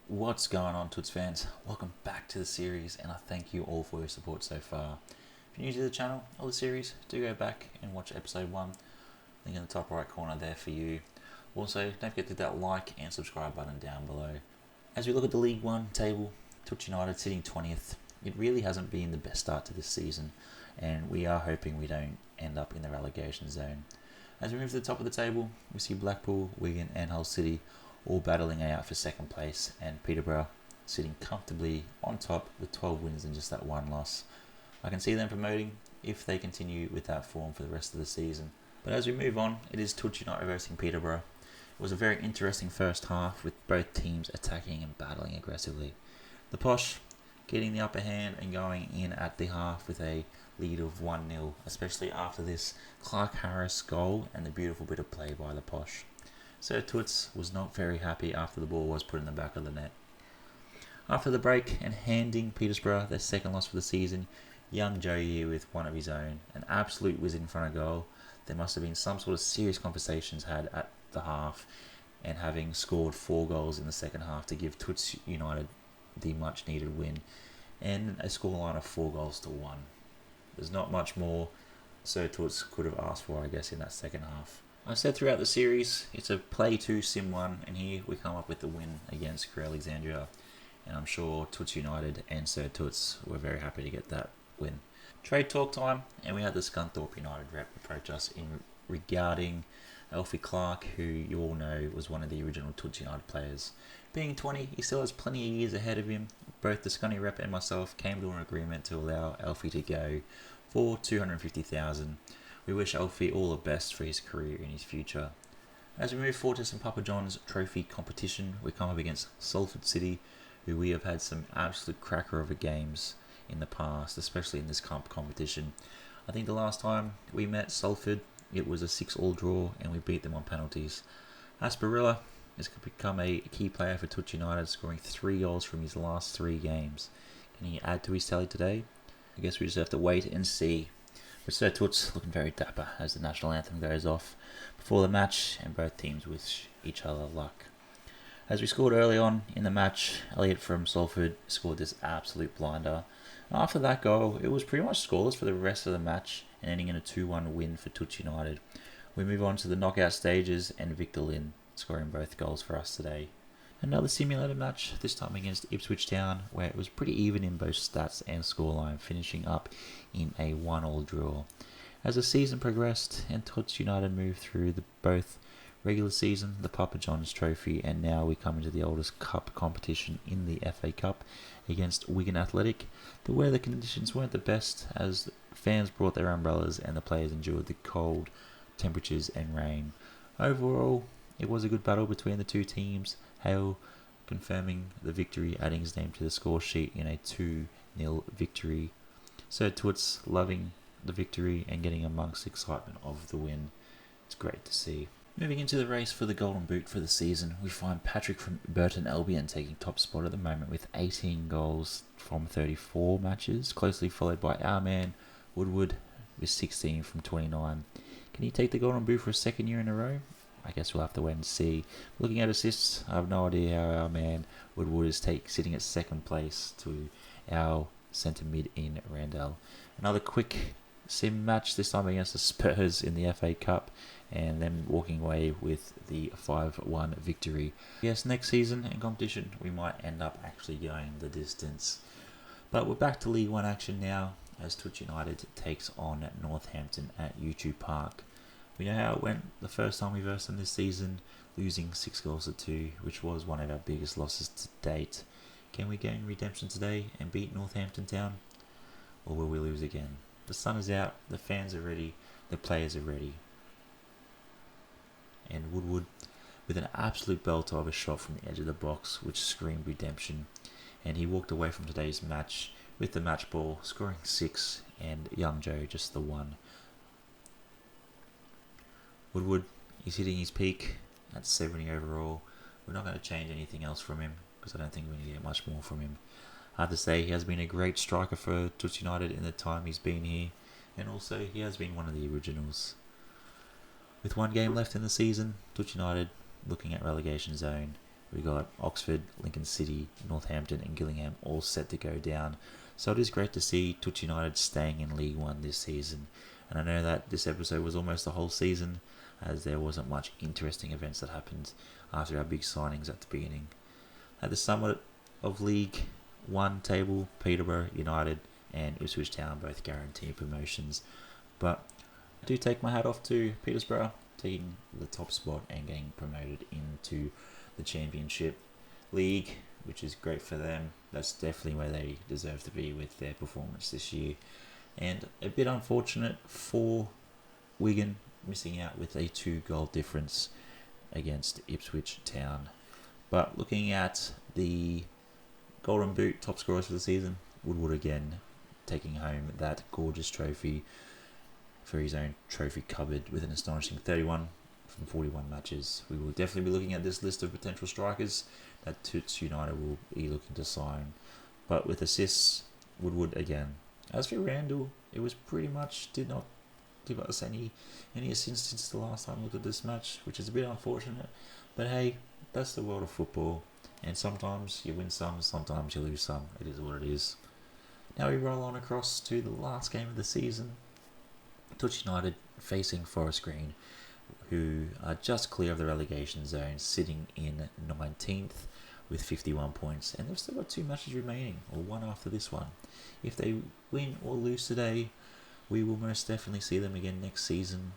What's going on, Toots fans? Welcome back to the series, and I thank you all for your support so far. If you're new to the channel or the series, do go back and watch episode 1. Link in the top right corner there for you. Also, don't forget to hit that like and subscribe button down below. As we look at the League 1 table, Toots United sitting 20th. It really hasn't been the best start to this season, and we are hoping we don't end up in the relegation zone. As we move to the top of the table, we see Blackpool, Wigan and Hull City all battling out for second place, and Peterborough sitting comfortably on top with 12 wins and just that one loss. I can see them promoting if they continue with that form for the rest of the season. But as we move on, it is Toots United versing Peterborough. It was a very interesting first half with both teams attacking and battling aggressively. The Posh getting the upper hand and going in at the half with a lead of 1-0, especially after this Clark Harris goal and the beautiful bit of play by the Posh. Sir Toots was not very happy after the ball was put in the back of the net. After the break and handing Peterborough their second loss for the season, young Joe here with one of his own, an absolute whiz in front of goal. There must have been some sort of serious conversations had at the half, and having scored 4 goals in the second half to give Toots United the much needed win, and a scoreline of 4-1. There's not much more Sir Toots could have asked for, I guess, in that second half. I've said throughout the series, it's a play 2 sim 1, and here we come up with the win against Crewe Alexandria, and I'm sure Toots United and Sir Toots were very happy to get that win. Trade talk time, and we had the Scunthorpe United rep approach us regarding Alfie Clark, who you all know was one of the original Toots United players. Being 20, he still has plenty of years ahead of him. Both the Scunny rep and myself came to an agreement to allow Alfie to go for $250,000. We wish Alfie all the best for his career and his future. As we move forward to some Papa John's trophy competition, we come up against Salford City, who we have had some absolute cracker of games in the past, especially in this competition. I think the last time we met Salford, it was a 6-all draw and we beat them on penalties. Asperilla has become a key player for Toots United, scoring 3 goals from his last 3 games. Can he add to his tally today? I guess we just have to wait and see. But Sir Toots looking very dapper as the national anthem goes off before the match, and both teams wish each other luck. As we scored early on in the match, Elliot from Salford scored this absolute blinder. After that goal, it was pretty much scoreless for the rest of the match, and ending in a 2-1 win for Toots United. We move on to the knockout stages, and Victor Lynn scoring both goals for us today. Another simulated match, this time against Ipswich Town, where it was pretty even in both stats and scoreline, finishing up in a 1-all draw. As the season progressed and Toots United moved through both regular season, the Papa John's Trophy, and now we come into the oldest cup competition in the FA Cup against Wigan Athletic, the weather conditions weren't the best as fans brought their umbrellas and the players endured the cold temperatures and rain. Overall, it was a good battle between the two teams. Hale confirming the victory, adding his name to the score sheet in a 2-0 victory. Sir Toots loving the victory and getting amongst the excitement of the win. It's great to see. Moving into the race for the Golden Boot for the season, we find Patrick from Burton Albion taking top spot at the moment with 18 goals from 34 matches, closely followed by our man Woodward with 16 from 29. Can he take the Golden Boot for a second year in a row? I guess we'll have to wait and see. Looking at assists, I have no idea how our man Woodward is sitting at second place to our centre mid in Randall. Another quick sim match, this time against the Spurs in the FA Cup, and then walking away with the 5-1 victory. Yes, next season in competition we might end up actually going the distance. But we're back to League 1 action now as Toots United takes on Northampton at U2 Park. We know how it went the first time we versed them this season, losing 6-2, which was one of our biggest losses to date. Can we gain redemption today and beat Northampton Town? Or will we lose again? The sun is out, the fans are ready, the players are ready. And Woodward with an absolute belter of a shot from the edge of the box, which screamed redemption. And he walked away from today's match with the match ball, scoring 6, and young Joe just the 1. Woodward is hitting his peak at 70 overall. We're not going to change anything else from him because I don't think we're going to get much more from him. I have to say he has been a great striker for Toots United in the time he's been here, and also he has been one of the originals. With 1 game left in the season, Toots United looking at relegation zone, We got Oxford, Lincoln City, Northampton and Gillingham all set to go down. So it is great to see Toots United staying in League One this season. And I know that this episode was almost the whole season, as there wasn't much interesting events that happened after our big signings at the beginning. At the summit of League One table, Peterborough United and Ipswich Town both guaranteed promotions. But I do take my hat off to Peterborough, taking the top spot and getting promoted into the Championship League, which is great for them. That's definitely where they deserve to be with their performance this year. And a bit unfortunate for Wigan, missing out with a 2-goal difference against Ipswich Town. But looking at the Golden Boot top scorers for the season, Woodward again taking home that gorgeous trophy for his own trophy cupboard with an astonishing 31 from 41 matches. We will definitely be looking at this list of potential strikers that Toots United will be looking to sign. But with assists, Woodward again. As for Randall, it was pretty much did not give us any assists since the last time we looked at this match, which is a bit unfortunate. But hey, that's the world of football, and sometimes you win some, sometimes you lose some. It is what it is. Now we roll on across to the last game of the season. Toots United facing Forest Green, who are just clear of the relegation zone, sitting in 19th with 51 points, and they've still got 2 matches remaining, or one after this one. If they win or lose today, we will most definitely see them again next season.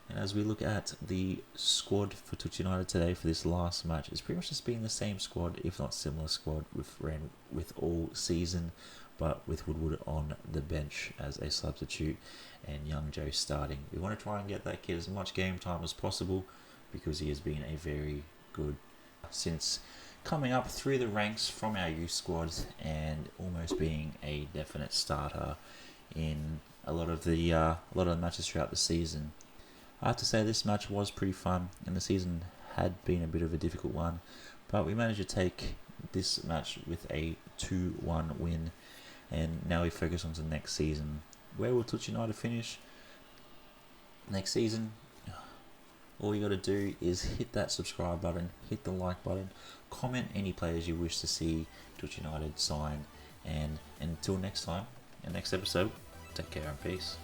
And as we look at the squad for Toots United today for this last match, it's pretty much just been the same squad, if not similar squad, with all season, but with Woodward on the bench as a substitute and Young Joe starting. We want to try and get that kid as much game time as possible, because he has been a very good since coming up through the ranks from our youth squads and almost being a definite starter in a lot of the matches throughout the season. I have to say this match was pretty fun, and the season had been a bit of a difficult one, but we managed to take this match with a 2-1 win, and now we focus on to the next season. Where will Toots United finish next season? All you got to do is hit that subscribe button, hit the like button, comment any players you wish to see Toots United sign, and until next time, in the next episode, take care and peace.